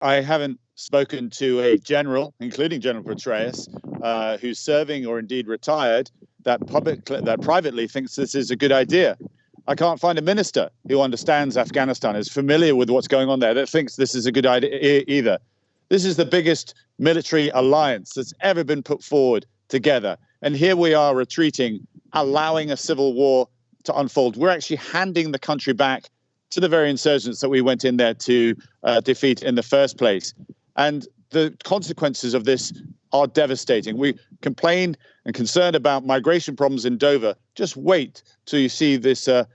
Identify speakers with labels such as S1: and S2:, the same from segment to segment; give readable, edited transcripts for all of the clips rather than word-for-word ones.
S1: I haven't spoken to a general, including General Petraeus, who's serving or indeed retired, that privately thinks this is a good idea. I can't find a minister who understands Afghanistan, is familiar with what's going on there, that thinks this is a good idea either. This is the biggest military alliance that's ever been put forward together. And here we are retreating, allowing a civil war to unfold. We're actually handing the country back to the very insurgents that we went in there to defeat in the first place. And the consequences of this are devastating. We complain and concerned about migration problems in Dover. Just wait till you see the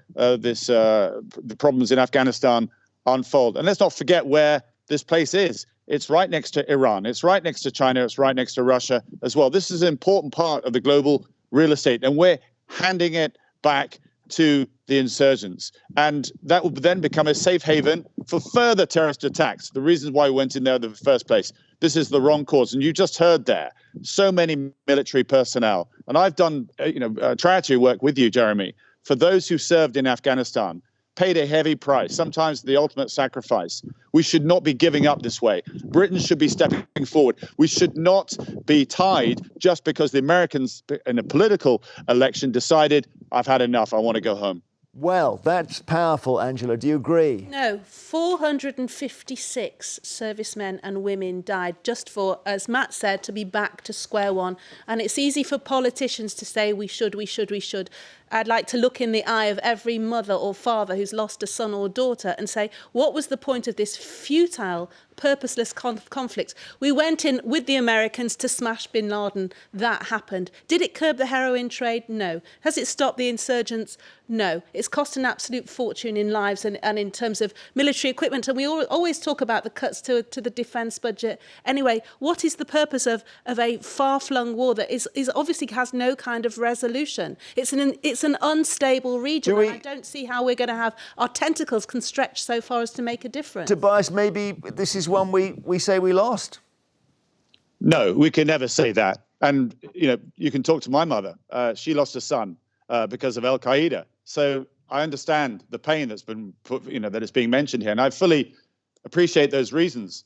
S1: problems in Afghanistan unfold. And let's not forget where this place is. It's right next to Iran. It's right next to China. It's right next to Russia as well. This is an important part of the global real estate, and we're handing it back to the insurgents. And that will then become a safe haven for further terrorist attacks. The reasons why we went in there in the first place. This is the wrong cause. And you just heard there, so many military personnel. And I've done charity work with you, Jeremy. For those who served in Afghanistan, paid a heavy price, sometimes the ultimate sacrifice. We should not be giving up this way. Britain should be stepping forward. We should not be tied just because the Americans in a political election decided, I've had enough, I want to go home.
S2: Well, that's powerful, Angela. Do you agree?
S3: No, 456 servicemen and women died just for, as Matt said, to be back to square one. And it's easy for politicians to say we should. I'd like to look in the eye of every mother or father who's lost a son or daughter and say, what was the point of this futile, purposeless conflict? We went in with the Americans to smash bin Laden. That happened. Did it curb the heroin trade? No. Has it stopped the insurgents? No. It's cost an absolute fortune in lives and in terms of military equipment. And we always talk about the cuts to the defence budget. Anyway, what is the purpose of a far-flung war that is obviously has no kind of resolution? It's an unstable region, and I don't see how we're going to have our tentacles can stretch so far as to make a difference.
S2: Tobias, maybe this is one we say we lost.
S1: No, we can never say that. And, you can talk to my mother. She lost a son because of Al-Qaeda. So I understand the pain that's been put, that is being mentioned here. And I fully appreciate those reasons.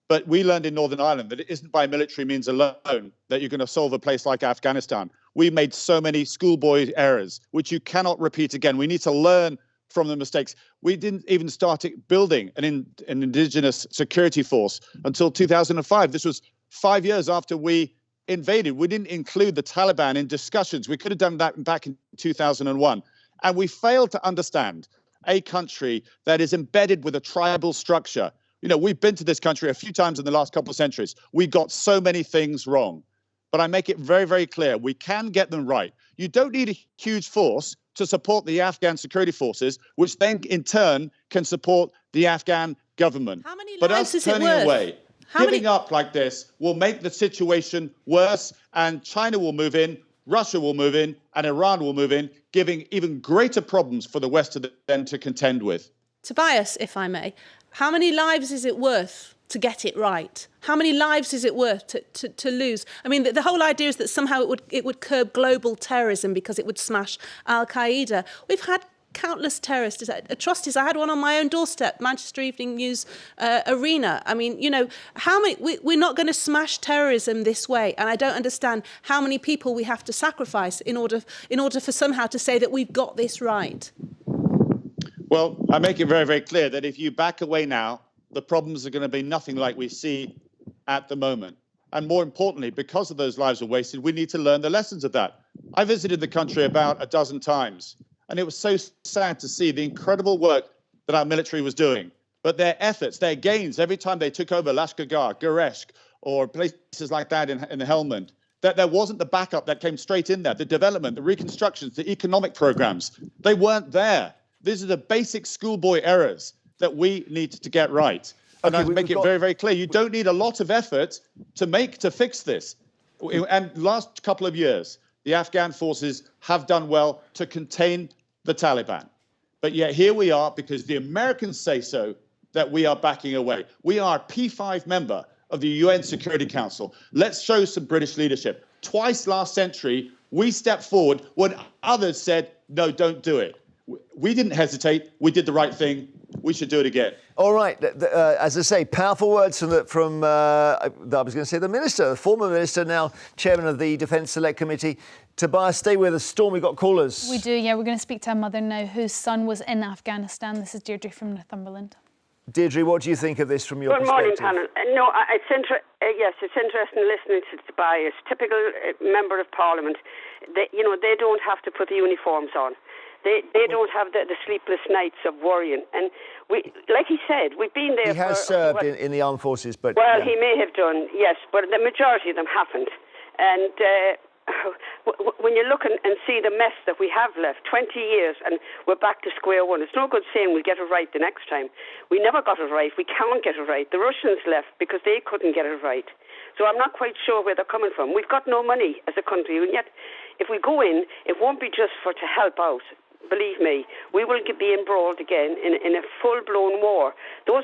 S1: But we learned in Northern Ireland that it isn't by military means alone that you're going to solve a place like Afghanistan. We made so many schoolboy errors, which you cannot repeat again. We need to learn from the mistakes. We didn't even start building an indigenous security force until 2005. This was 5 years after we invaded. We didn't include the Taliban in discussions. We could have done that back in 2001. And we failed to understand a country that is embedded with a tribal structure. We've been to this country a few times in the last couple of centuries. We got so many things wrong. But I make it very, very clear, we can get them right. You don't need a huge force to support the Afghan security forces, which then in turn can support the Afghan government.
S3: How many
S1: but
S3: lives
S1: us
S3: is it
S1: turning
S3: worth?
S1: away, giving up like this will make the situation worse, and China will move in, Russia will move in, and Iran will move in, giving even greater problems for the West to then to contend with.
S3: Tobias, if I may, how many lives is it worth to get it right? How many lives is it worth to lose? I mean, the whole idea is that somehow it would curb global terrorism because it would smash Al-Qaeda. We've had countless terrorist atrocities. I had one on my own doorstep, Manchester Evening News arena. I mean, how many? We're not going to smash terrorism this way, and I don't understand how many people we have to sacrifice in order for somehow to say that we've got this right.
S1: Well, I make it very, very clear that if you back away now, the problems are going to be nothing like we see at the moment. And more importantly, because of those lives are wasted, we need to learn the lessons of that. I visited the country about a dozen times, and it was so sad to see the incredible work that our military was doing. But their efforts, their gains, every time they took over Lashkar, Gereshk, or places like that in the Helmand, that there wasn't the backup that came straight in there, the development, the reconstructions, the economic programs. They weren't there. These are the basic schoolboy errors that we need to get right. And I make it very, very clear, you don't need a lot of effort to fix this. And last couple of years, the Afghan forces have done well to contain the Taliban. But yet here we are, because the Americans say so, that we are backing away. We are a P5 member of the UN Security Council. Let's show some British leadership. Twice last century, we stepped forward when others said, no, don't do it. We didn't hesitate. We did the right thing. we should do it again.
S2: All right. As I say, powerful words from I was going to say the minister, the former minister, now chairman of the Defence Select Committee. Tobias, stay with us. Storm, we've got callers.
S4: We do, yeah. We're going to speak to a mother now whose son was in Afghanistan. This is Deirdre from Northumberland.
S2: Deirdre, what do you think of this from your perspective?
S5: Good morning, panel. No, it's interesting listening to Tobias, typical member of Parliament. They don't have to put the uniforms on. They don't have the sleepless nights of worrying. And we, like he said, we've been there.
S2: He has served in the armed forces, but
S5: well, he may have done, yes, but the majority of them haven't. And when you look and see the mess that we have left, 20 years, and we're back to square one. It's no good saying we'll get it right the next time. We never got it right. We can't get it right. The Russians left because they couldn't get it right. So I'm not quite sure where they're coming from. We've got no money as a country, and yet if we go in, it won't be just to help out. Believe me, we will be embroiled again in a full-blown war. Those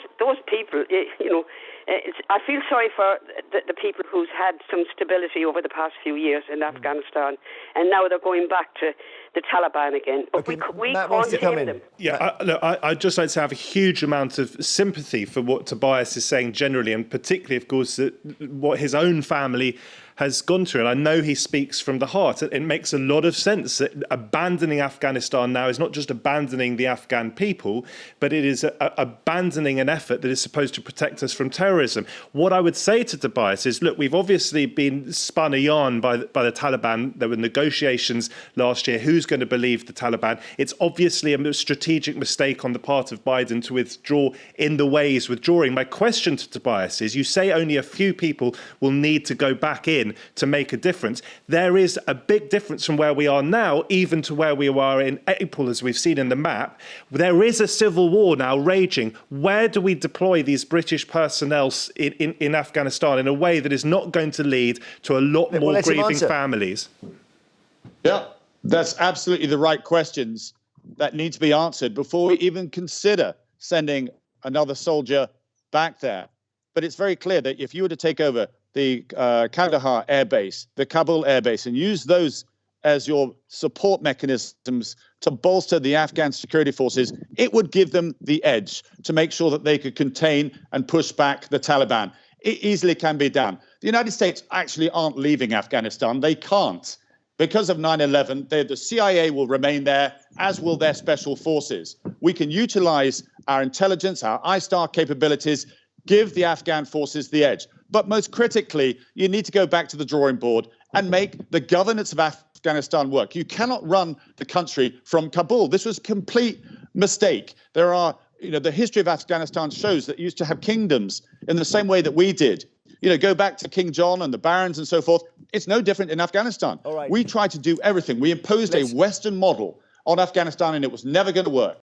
S5: people, I feel sorry for the people who's had some stability over the past few years in Afghanistan, and now they're going back to the Taliban again. But
S2: Okay,
S5: we
S2: Matt
S5: can't
S2: wants to come
S5: blame
S2: in.
S5: them.
S6: Yeah, I'd just like to have a huge amount of sympathy for what Tobias is saying generally, and particularly, of course, what his own family has gone through. And I know he speaks from the heart. It makes a lot of sense that abandoning Afghanistan now is not just abandoning the Afghan people, but it is abandoning an effort that is supposed to protect us from terrorism. What I would say to Tobias is, look, we've obviously been spun a yarn by the Taliban. There were negotiations last year. Who's going to believe the Taliban? It's obviously a strategic mistake on the part of Biden to withdraw in the way he's withdrawing. My question to Tobias is, you say only a few people will need to go back in to make a difference. There is a big difference from where we are now, even to where we were in April, as we've seen in the map. There is a civil war now raging. Where do we deploy these British personnel in Afghanistan in a way that is not going to lead to a lot more grieving families?
S1: Yeah, that's absolutely the right questions that need to be answered before we even consider sending another soldier back there. But it's very clear that if you were to take over the Kandahar Air Base, the Kabul Air Base, and use those as your support mechanisms to bolster the Afghan security forces, it would give them the edge to make sure that they could contain and push back the Taliban. It easily can be done. The United States actually aren't leaving Afghanistan. They can't. Because of 9/11, the CIA will remain there, as will their special forces. We can utilize our intelligence, our ISTAR capabilities, give the Afghan forces the edge. But most critically, you need to go back to the drawing board and make the governance of Afghanistan work. You cannot run the country from Kabul. This was a complete mistake. There are, the history of Afghanistan shows that it used to have kingdoms in the same way that we did. Go back to King John and the barons and so forth. It's no different in Afghanistan.
S2: All right.
S1: We tried to do everything. We imposed a Western model on Afghanistan, and it was never going to work.